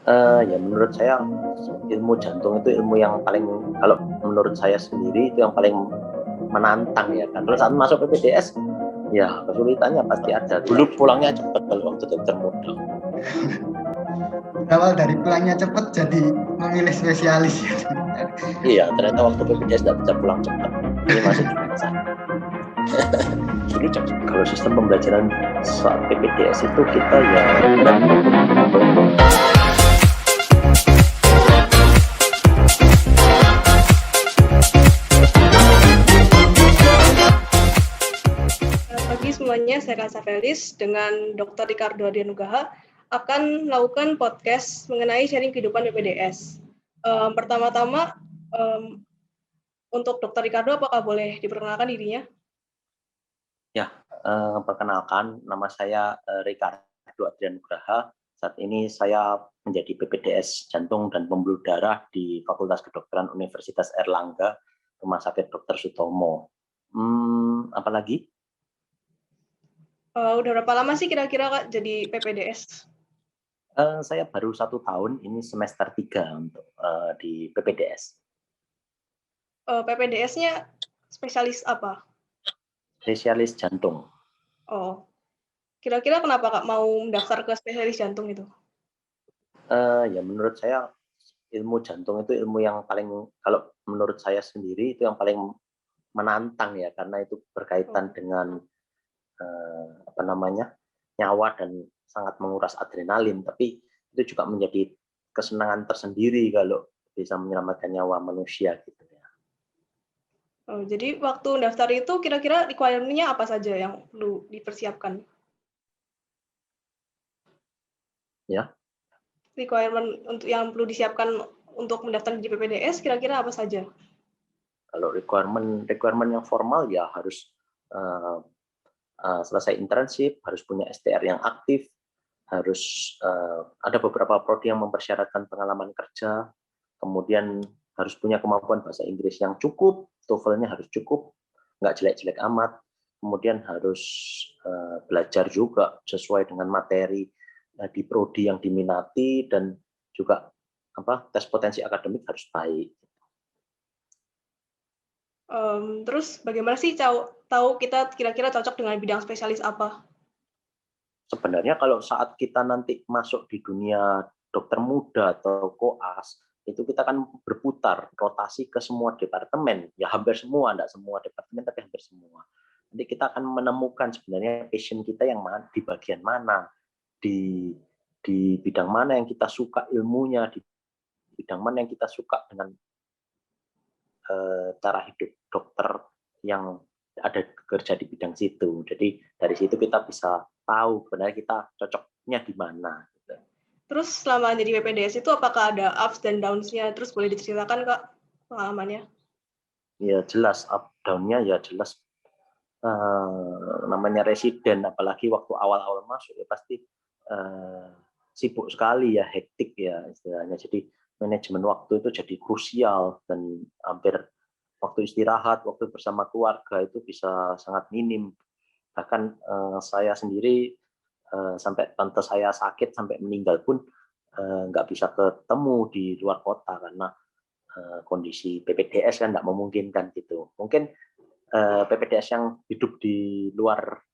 Ya menurut saya ilmu jantung itu ilmu yang paling, kalau menurut saya sendiri itu yang paling menantang ya kan. Kalau saat masuk PPDS ya kesulitannya pasti ada. Dulu pulangnya cepat kalau waktu dokter muda. Berawal dari pulangnya cepat jadi memilih spesialis ya. Iya, ternyata waktu PPDS tidak bisa pulang cepat. Ini masuk jurusan. Dulu kalau sistem pembelajaran saat PPDS itu kita ya Pagi semuanya, saya Rasa Felis dengan Dr. Ricardo Adianugraha akan melakukan podcast mengenai sharing kehidupan PPDS. Pertama-tama, untuk Dr. Ricardo, apakah boleh diperkenalkan dirinya? Ya, perkenalkan, nama saya Ricardo Adianugraha. Saat ini saya menjadi PPDS Jantung dan Pembuluh Darah di Fakultas Kedokteran Universitas Airlangga, Rumah Sakit Dr. Sutomo. Apalagi? Udah berapa lama sih kira-kira Kak jadi PPDS? Saya baru 1 tahun, ini semester 3 untuk di PPDS. PPDS-nya spesialis apa? Spesialis jantung. Oh, kira-kira kenapa Kak mau mendaftar ke spesialis jantung itu? Ya menurut saya ilmu jantung itu ilmu yang paling, kalau menurut saya sendiri itu yang paling menantang ya, karena itu berkaitan dengan nyawa dan sangat menguras adrenalin, tapi itu juga menjadi kesenangan tersendiri kalau bisa menyelamatkan nyawa manusia gitu ya. Oh, jadi waktu daftar itu kira-kira requirement-nya apa saja yang perlu dipersiapkan? Ya. Requirement untuk yang perlu disiapkan untuk mendaftar di PPDS kira-kira apa saja? Kalau requirement yang formal ya harus selesai internship, harus punya STR yang aktif, harus ada beberapa prodi yang mempersyaratkan pengalaman kerja, kemudian harus punya kemampuan bahasa Inggris yang cukup, TOEFL-nya harus cukup, nggak jelek-jelek amat, kemudian harus belajar juga sesuai dengan materi di prodi yang diminati, dan juga tes potensi akademik harus baik. Terus bagaimana sih tahu kita kira-kira cocok dengan bidang spesialis apa? Sebenarnya kalau saat kita nanti masuk di dunia dokter muda atau koas, itu kita kan berputar, rotasi ke semua departemen, ya hampir semua, enggak semua departemen, tapi hampir semua. Nanti kita akan menemukan sebenarnya passion kita yang mana, di bagian mana, di bidang mana yang kita suka ilmunya, di bidang mana yang kita suka dengan cara hidup dokter yang ada kerja di bidang situ. Jadi dari situ kita bisa tahu sebenarnya kita cocoknya di mana. Gitu. Terus selama jadi PPDS itu apakah ada ups dan downs-nya? Terus boleh diceritakan Kak pengalamannya? Ya jelas up down-nya ya jelas. Namanya residen, apalagi waktu awal-awal masuk ya pasti sibuk sekali ya, hektik ya istilahnya. Jadi manajemen waktu itu jadi krusial, dan hampir waktu istirahat, waktu bersama keluarga itu bisa sangat minim. Bahkan saya sendiri sampai tante saya sakit sampai meninggal pun nggak bisa ketemu di luar kota karena kondisi PPDS kan nggak memungkinkan gitu. Mungkin PPDS yang hidup di luar,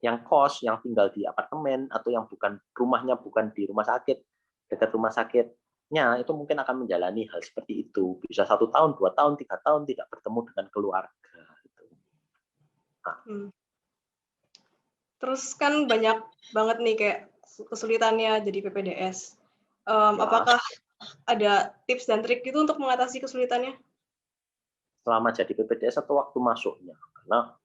yang kos, yang tinggal di apartemen, atau yang bukan rumahnya bukan di rumah sakit, dekat rumah sakitnya, itu mungkin akan menjalani hal seperti itu. Bisa 1 tahun, 2 tahun, 3 tahun tidak bertemu dengan keluarga. Gitu. Nah. Terus kan banyak banget nih kayak kesulitannya jadi PPDS. Apakah ada tips dan trik gitu untuk mengatasi kesulitannya? Selama jadi PPDS atau waktu masuknya? Karena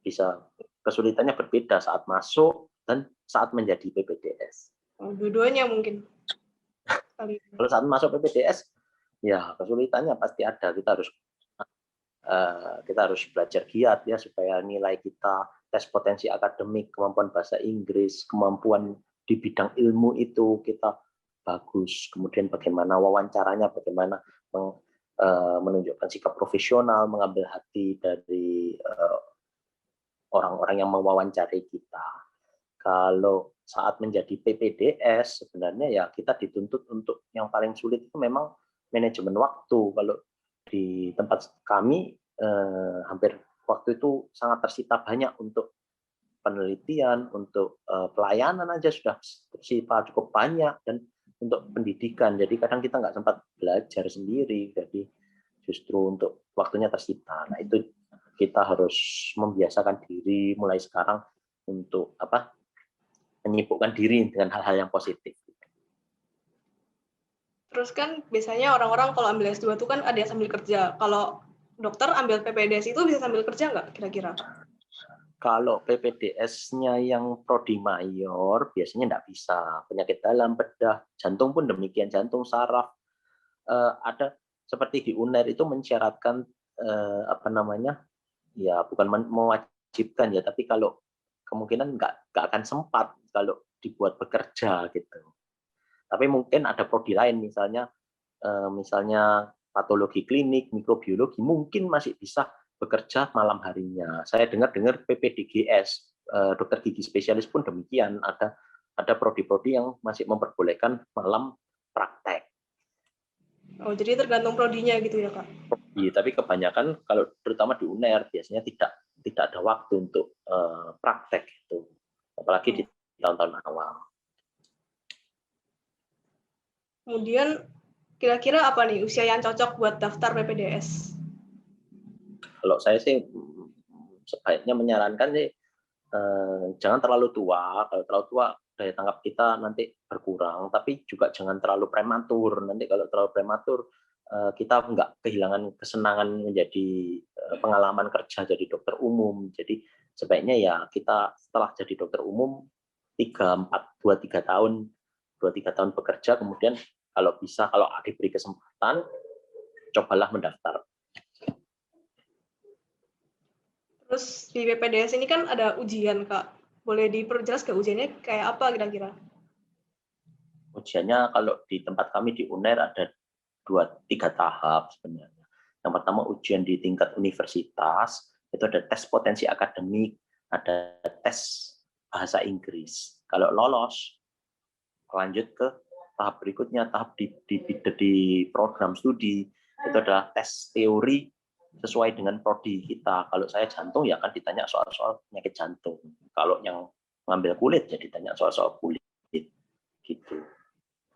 bisa kesulitannya berbeda saat masuk dan saat menjadi PPDS. Dua-duanya mungkin. Kalau saat masuk PPDS, ya kesulitannya pasti ada. Kita harus belajar giat ya supaya nilai kita, tes potensi akademik, kemampuan bahasa Inggris, kemampuan di bidang ilmu itu kita bagus. Kemudian bagaimana wawancaranya, bagaimana menunjukkan sikap profesional, mengambil hati dari orang-orang yang mewawancari kita. Kalau saat menjadi PPDS sebenarnya ya kita dituntut untuk yang paling sulit itu memang manajemen waktu. Kalau di tempat kami hampir waktu itu sangat tersita banyak untuk penelitian, untuk pelayanan aja sudah tersita cukup banyak, dan untuk pendidikan. Jadi kadang kita nggak sempat belajar sendiri, jadi justru untuk waktunya tersita. Nah itu kita harus membiasakan diri mulai sekarang untuk menyibukkan diri dengan hal-hal yang positif. Terus kan biasanya orang-orang kalau ambil S2 itu kan ada yang sambil kerja. Kalau dokter ambil PPDS itu bisa sambil kerja nggak kira-kira? Kalau PPDS-nya yang prodi mayor biasanya nggak bisa. Penyakit dalam, bedah, jantung pun demikian, jantung, saraf. Ada seperti di UNER itu mensyaratkan ya bukan mewajibkan ya, tapi kalau kemungkinan nggak akan sempat kalau dibuat bekerja gitu. Tapi mungkin ada prodi lain, misalnya patologi klinik, mikrobiologi, mungkin masih bisa bekerja malam harinya. Saya dengar PPDGS, dokter gigi spesialis pun demikian, ada prodi-prodi yang masih memperbolehkan malam praktek. Oh, jadi tergantung prodinya gitu ya, Kak? Iya, tapi kebanyakan kalau terutama di UNER biasanya tidak ada waktu untuk praktek itu, apalagi di tahun-tahun awal. Kemudian kira-kira apa nih usia yang cocok buat daftar PPDS? Kalau saya sih sebaiknya menyarankan sih jangan terlalu tua. Kalau terlalu tua daya tangkap kita nanti berkurang, tapi juga jangan terlalu prematur. Nanti kalau terlalu prematur kita nggak kehilangan kesenangan menjadi pengalaman kerja jadi dokter umum. Jadi sebaiknya ya kita setelah jadi dokter umum 2-3 tahun bekerja, kemudian kalau bisa, kalau diberi kesempatan, cobalah mendaftar. Terus di PPDS ini kan ada ujian, Kak. Boleh diperjelas ke ujiannya kayak apa kira-kira? Ujiannya kalau di tempat kami di UNER ada 2-3 tahap sebenarnya. Yang pertama ujian di tingkat universitas, itu ada tes potensi akademik, ada tes bahasa Inggris. Kalau lolos, lanjut ke tahap berikutnya, tahap di program studi, itu adalah tes teori sesuai dengan prodi kita. Kalau saya jantung ya kan ditanya soal-soal penyakit jantung. Kalau yang ngambil kulit ya ditanya soal-soal kulit gitu.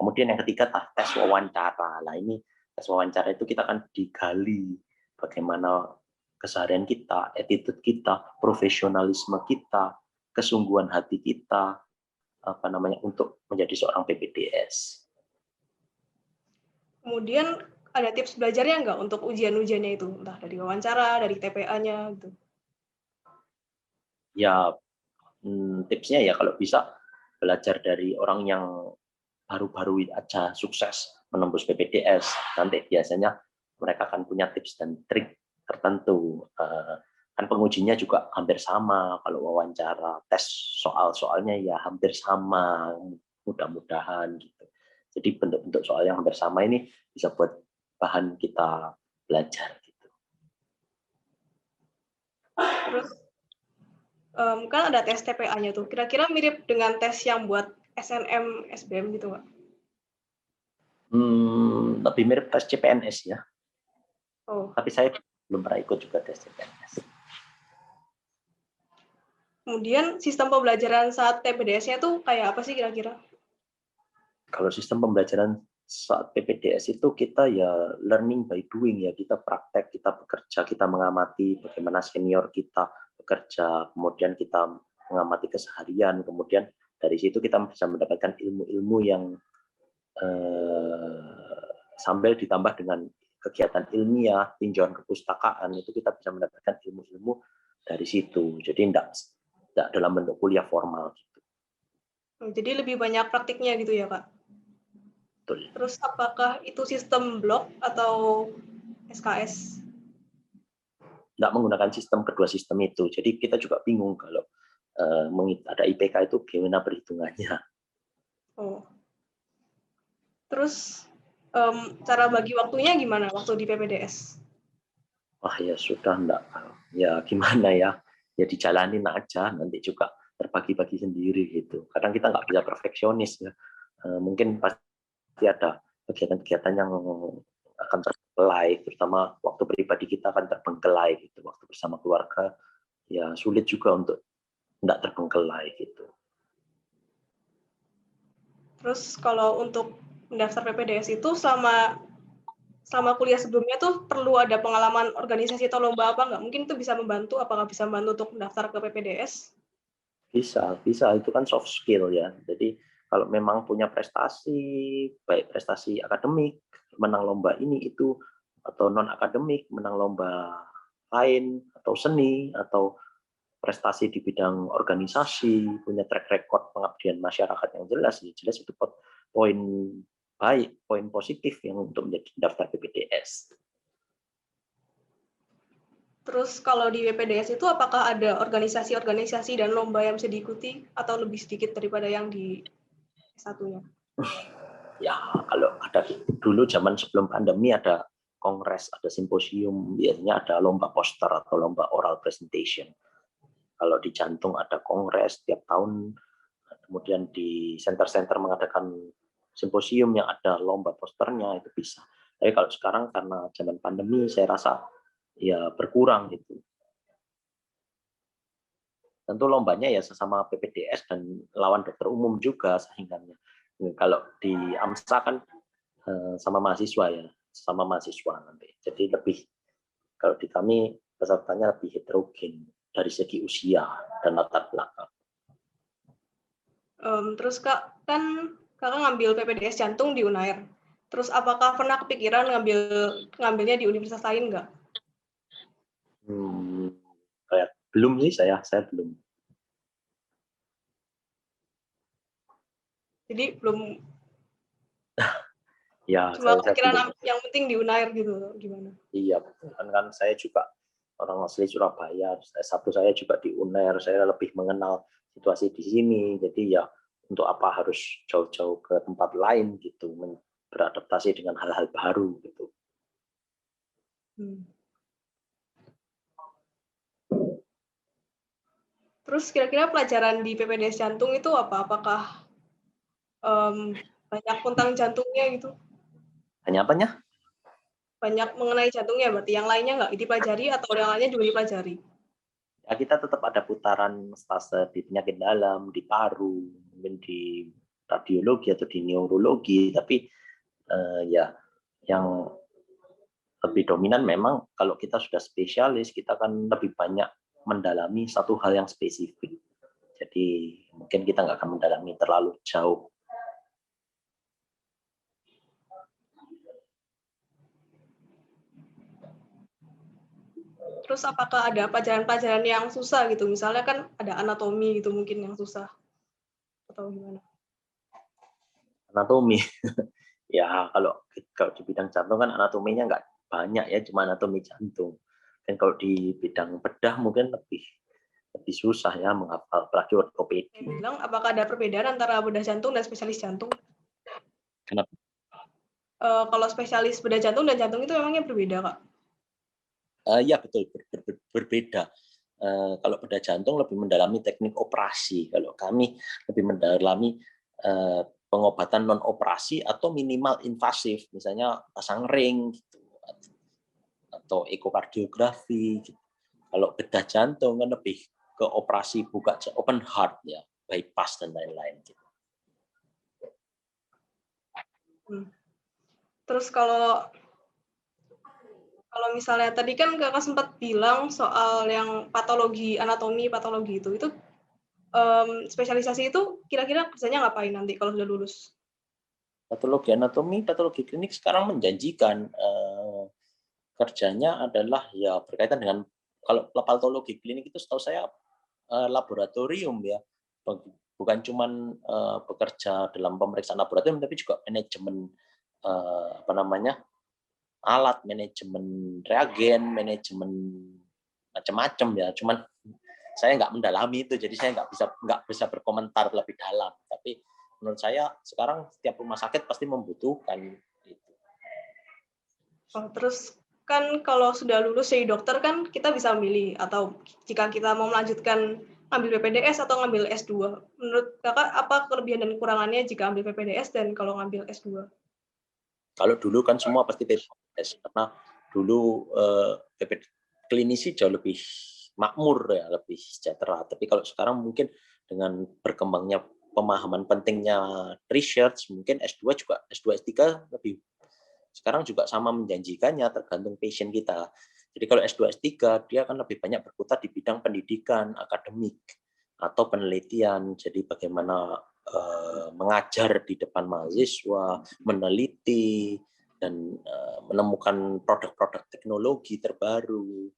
Kemudian yang ketiga tes wawancara. Nah ini tes wawancara itu kita akan digali bagaimana keseharian kita, attitude kita, profesionalisme kita, kesungguhan hati kita, untuk menjadi seorang PPDS. Kemudian ada tips belajarnya nggak untuk ujian-ujiannya itu? Entah dari wawancara, dari TPA-nya gitu. Ya, tipsnya ya kalau bisa belajar dari orang yang baru-baru aja sukses menembus PPDS. Nanti biasanya mereka akan punya tips dan trik tertentu. Kan pengujinya juga hampir sama, kalau wawancara, tes soal-soalnya ya hampir sama, mudah-mudahan gitu. Jadi bentuk-bentuk soal yang hampir sama ini bisa buat bahan kita belajar gitu. Terus kan ada tes TPA-nya tuh. Kira-kira mirip dengan tes yang buat SNM, SBM gitu nggak? Lebih mirip tes CPNS ya. Oh. Tapi saya belum pernah ikut juga tes CPNS. Kemudian sistem pembelajaran saat PPDS-nya tuh kayak apa sih kira-kira? Kalau sistem pembelajaran saat PPDS itu kita ya learning by doing ya, kita praktek, kita bekerja, kita mengamati bagaimana senior kita bekerja, kemudian kita mengamati keseharian, kemudian dari situ kita bisa mendapatkan ilmu-ilmu yang sambil ditambah dengan kegiatan ilmiah, tinjauan kepustakaan, itu kita bisa mendapatkan ilmu-ilmu dari situ. Jadi tidak dalam bentuk kuliah formal gitu. Jadi lebih banyak praktiknya gitu ya, Kak? Betul. Terus apakah itu sistem blok atau SKS? Tidak menggunakan sistem kedua sistem itu. Jadi kita juga bingung kalau ada IPK itu gimana perhitungannya. Oh. Terus cara bagi waktunya gimana waktu di PPDS? Wah ya sudah enggak. Ya gimana ya? Ya dijalanin aja, nanti juga terbagi-bagi sendiri gitu. Kadang kita nggak bisa perfeksionis ya. Mungkin pasti ada kegiatan-kegiatan yang akan terbengkelai, terutama waktu pribadi kita akan terbengkelai gitu. Waktu bersama keluarga ya sulit juga untuk tidak terbengkelai gitu. Terus kalau untuk mendaftar PPDS itu selama kuliah sebelumnya tuh perlu ada pengalaman organisasi atau lomba apa nggak? Mungkin itu bisa membantu, apakah bisa membantu untuk mendaftar ke PPDS? Bisa itu kan soft skill ya. Jadi kalau memang punya prestasi, baik prestasi akademik, menang lomba ini itu, atau non akademik, menang lomba lain, atau seni, atau prestasi di bidang organisasi, punya track record pengabdian masyarakat yang jelas, ya jelas itu poin baik, poin positif yang untuk menjadi daftar PPDS. Terus kalau di PPDS itu apakah ada organisasi-organisasi dan lomba yang bisa diikuti atau lebih sedikit daripada yang di satunya? Ya, kalau ada dulu zaman sebelum pandemi ada kongres, ada simposium, biasanya ada lomba poster atau lomba oral presentation. Kalau di jantung ada kongres tiap tahun, kemudian di center-center mengadakan simposium yang ada lomba posternya, itu bisa. Tapi kalau sekarang karena zaman pandemi, saya rasa ya berkurang gitu. Tentu lombanya ya sesama PPDS dan lawan dokter umum juga saingannya. Kalau di AMSA kan sama mahasiswa ya, sama mahasiswa nanti. Jadi lebih, kalau di kami pesertanya lebih heterogen dari segi usia dan latar belakang. Terus Kak, kan Kakak ngambil PPDS jantung di UNAIR. Terus apakah pernah kepikiran ngambilnya di universitas lain nggak? Kayak belum sih, saya belum. Jadi belum. Ya, Cuma saya kepikiran belum. yang penting di UNAIR gitu, gimana? Iya, betul. Kan saya juga orang asli Surabaya, S1 saya juga di UNER, saya lebih mengenal situasi di sini. Jadi ya untuk apa harus jauh-jauh ke tempat lain gitu, beradaptasi dengan hal-hal baru gitu. Terus kira-kira pelajaran di PPDS jantung itu apa? Apakah banyak tentang jantungnya gitu? Hanya apanya? Banyak mengenai jantungnya, berarti yang lainnya nggak dipelajari atau yang lainnya juga dipelajari? Ya, kita tetap ada putaran stase di penyakit dalam, di paru, mungkin di radiologi atau di neurologi, tapi ya yang lebih dominan memang kalau kita sudah spesialis, kita akan lebih banyak mendalami satu hal yang spesifik. Jadi mungkin kita nggak akan mendalami terlalu jauh. Terus apakah ada pelajaran-pelajaran yang susah gitu? Misalnya kan ada anatomi gitu mungkin yang susah. Atau gimana? Anatomi. Ya kalau di bidang jantung kan anatominya nggak banyak ya, cuma anatomi jantung. Dan kalau di bidang bedah mungkin lebih susah ya menghafal, apalagi ortopedi. Bilang apakah ada perbedaan antara bedah jantung dan spesialis jantung? Kenapa? Kalau spesialis bedah jantung dan jantung itu memangnya berbeda, Kak? Ya betul, berbeda. Kalau bedah jantung lebih mendalami teknik operasi, kalau kami lebih mendalami pengobatan non operasi atau minimal invasif, misalnya pasang ring gitu, atau ekokardiografi. Gitu. Kalau bedah jantung kan lebih ke operasi buka open heart ya, bypass dan lain-lain. Gitu. Terus kalau misalnya tadi kan Kakak sempat bilang soal yang patologi anatomi, patologi itu spesialisasi itu kira-kira kerjanya ngapain nanti kalau sudah lulus? Patologi anatomi, patologi klinik sekarang menjanjikan kerjanya adalah ya berkaitan dengan, kalau patologi klinik itu setahu saya laboratorium ya, bukan cuma bekerja dalam pemeriksaan laboratorium, tapi juga manajemen alat, manajemen reagen, manajemen macam-macam ya. Cuman saya nggak mendalami itu, jadi saya nggak bisa berkomentar lebih dalam. Tapi menurut saya sekarang setiap rumah sakit pasti membutuhkan itu. Terus kan kalau sudah lulus jadi dokter kan kita bisa memilih, atau jika kita mau melanjutkan ngambil PPDS atau ngambil S2? Menurut kakak apa kelebihan dan kekurangannya jika ambil PPDS dan kalau ngambil S2? Kalau dulu kan semua pasti PPDS, karena dulu klinisi jauh lebih makmur ya, lebih sejahtera. Tapi kalau sekarang mungkin dengan berkembangnya pemahaman pentingnya research, mungkin S2 juga, S2 S3 lebih sekarang juga sama menjanjikannya, tergantung passion kita. Jadi kalau S2 S3 dia akan lebih banyak berkutat di bidang pendidikan, akademik atau penelitian. Jadi bagaimana mengajar di depan mahasiswa, meneliti dan menemukan produk-produk teknologi terbaru.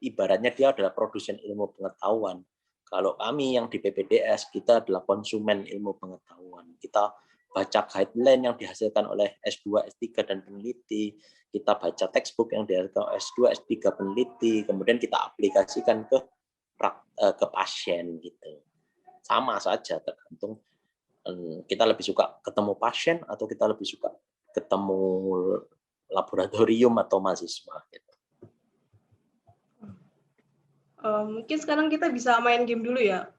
Ibaratnya dia adalah produsen ilmu pengetahuan. Kalau kami yang di PPDS, kita adalah konsumen ilmu pengetahuan. Kita baca guideline yang dihasilkan oleh S2, S3 dan peneliti, kita baca textbook yang dihasilkan S2, S3 peneliti, kemudian kita aplikasikan ke pasien gitu. Sama saja, tergantung kita lebih suka ketemu pasien atau kita lebih suka ketemu laboratorium atau mahasiswa gitu. Mungkin sekarang kita bisa main game dulu ya.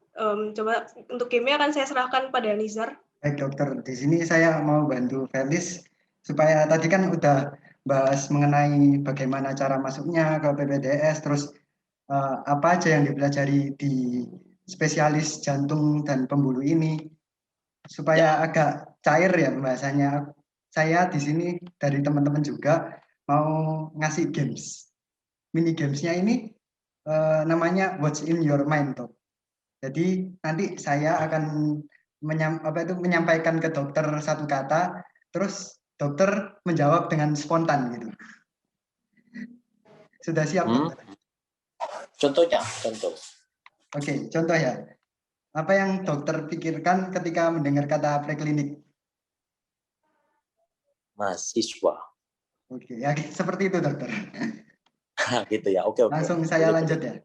Coba untuk gamenya akan saya serahkan pada Nizar. Baik dokter, di sini saya mau bantu Felis supaya tadi kan udah bahas mengenai bagaimana cara masuknya ke PPDS, terus apa aja yang dipelajari di spesialis jantung dan pembuluh ini, supaya agak cair ya pembahasannya. Saya di sini dari teman-teman juga mau ngasih games. Mini gamesnya ini namanya What's in Your Mind, Dok. Jadi nanti saya akan menyampaikan ke dokter satu kata, terus dokter menjawab dengan spontan gitu. Sudah siap, dokter? Contoh. Oke, contoh ya. Apa yang dokter pikirkan ketika mendengar kata preklinik? Mahasiswa. Oke, ya seperti itu, dokter. Gitu ya, oke. Langsung saya lanjut ya.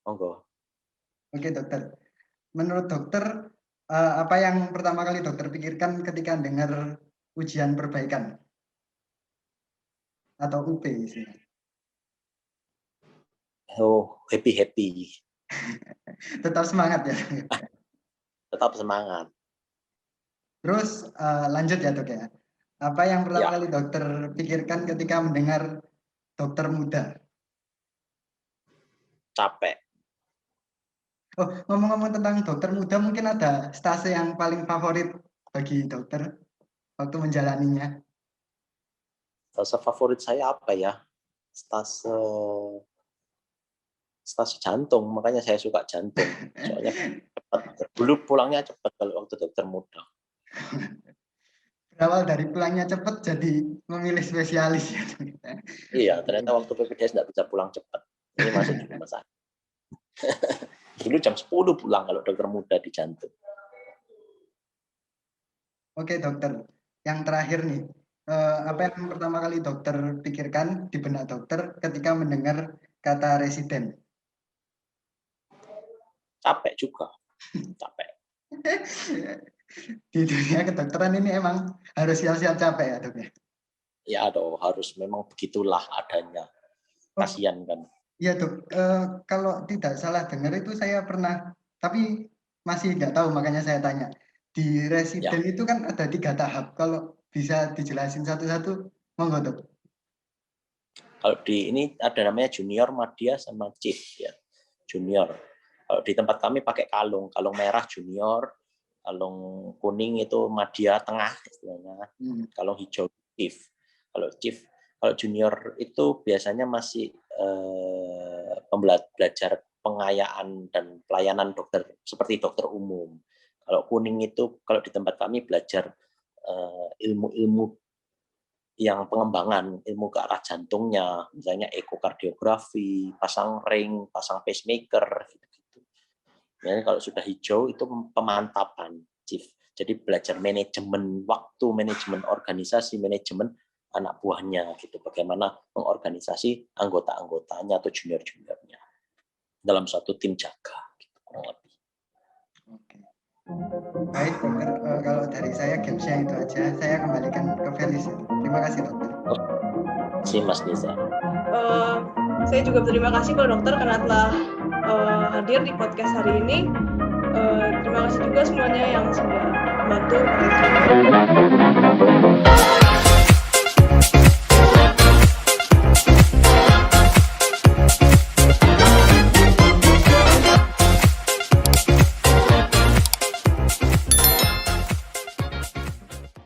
Monggo. Oke, dokter. Menurut dokter, apa yang pertama kali dokter pikirkan ketika dengar ujian perbaikan atau UP isinya? Oh, happy. Tetap semangat ya. Tetap semangat. Terus lanjut ya, dok ya. Apa yang pertama kali dokter pikirkan ketika mendengar dokter muda? Capek. Oh, ngomong-ngomong tentang dokter muda, mungkin ada stase yang paling favorit bagi dokter waktu menjalaninya? Stase favorit saya apa ya? Stase jantung, makanya saya suka jantung. Soalnya cepat. Dulu pulangnya cepat kalau waktu dokter muda. Berawal dari pulangnya cepat jadi memilih spesialis ya. Iya, ternyata waktu PPDS nggak bisa pulang cepat. Ini masuk di rumah sakit. Dulu jam 10 pulang kalau dokter muda di jantung. Oke, dokter. Yang terakhir nih, apa yang pertama kali dokter pikirkan di benak dokter ketika mendengar kata residen? Capek juga. Capek. Di dunia kedokteran ini emang harus siap-siap capek ya, dok ya? Ya dong, harus memang begitulah adanya. Kasian kan. Iya, dok. Kalau tidak salah dengar itu saya pernah, tapi masih nggak tahu, makanya saya tanya. Di residen itu kan ada 3 tahap. Kalau bisa dijelasin satu-satu, monggo, dok. Kalau di ini ada namanya junior, madya, sama chief ya. Junior. Kalau di tempat kami pakai kalung merah junior, kalung kuning itu madya tengah istilahnya, kalung hijau chief. Kalau junior itu biasanya masih belajar pengayaan dan pelayanan dokter seperti dokter umum. Kalau kuning itu kalau di tempat kami belajar ilmu-ilmu yang pengembangan ilmu ke arah jantungnya, misalnya ekokardiografi, pasang ring, pasang pacemaker, gitu-gitu. Jadi kalau sudah hijau itu pemantapan, chief. Jadi belajar manajemen waktu, manajemen organisasi, manajemen anak buahnya, gitu. Bagaimana mengorganisasi anggota-anggotanya atau junior-juniornya dalam suatu tim jaga, gitu, kurang lebih. Oke. Baik, dokter. Kalau dari saya gamesnya itu aja. Saya kembalikan ke Felis. Terima kasih, dokter. Terima kasih, Mas Nizar. Saya juga berterima kasih kepada dokter karena telah hadir di podcast hari ini. Terima kasih juga semuanya yang sudah membantu.